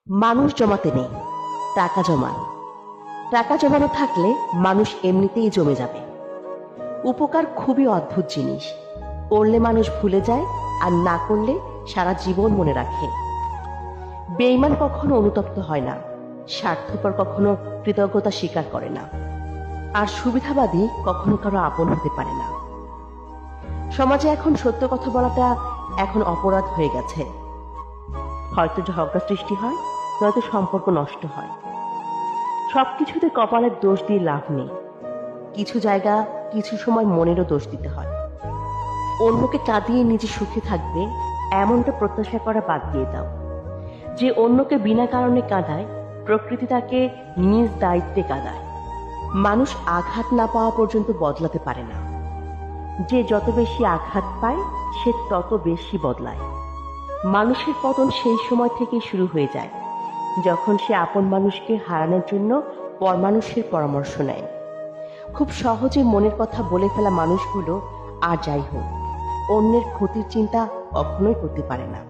মানুষ জমাতে নেই, টাকা জমান। টাকা জমানো থাকলে মানুষ এমনিতেই জমে যাবে। উপকার খুবই অদ্ভুত জিনিস। করলে মানুষ ভুলে যায়, আর না করলে সারা জীবন মনে রাখে। বেঈমান কখনো অনুতপ্ত হয় না, স্বার্থপর কখনো কৃতজ্ঞতা স্বীকার করে না, আর সুবিধাবাদী কখনো কারো আপন হতে পারে না। সমাজে এখন সত্য কথা বলাটা এখন অপরাধ হয়ে গেছে। হয়তো ঝগড়া সৃষ্টি হয়, নয়তো সম্পর্ক নষ্ট হয়। সবকিছুতে কপালের দোষ দিয়ে লাভ নেই। কিছু জায়গা কিছু সময় মনেরও দোষ দিতে হয়। অন্যকে কাঁদিয়ে নিজে সুখে থাকবে এমনটা প্রত্যাশা করা বাদ দিয়ে দাও। যে অন্যকে বিনা কারণে কাঁদায়, প্রকৃতি তাকে নিজ দায়িত্বে কাঁদায়। মানুষ আঘাত না পাওয়া পর্যন্ত বদলাতে পারে না। যে যত বেশি আঘাত পায় সে তত বেশি বদলায়। মানুষের পতন সেই সময় থেকেই শুরু হয়ে যায়, যখন সে আপন মানুষকে হারানোর জন্য পর মানুষের পরামর্শ নেয়। খুব সহজে মনের কথা বলে ফেলা মানুষগুলো আর যাই হোক, অন্যের ক্ষতির চিন্তা কখনোই করতে পারে না।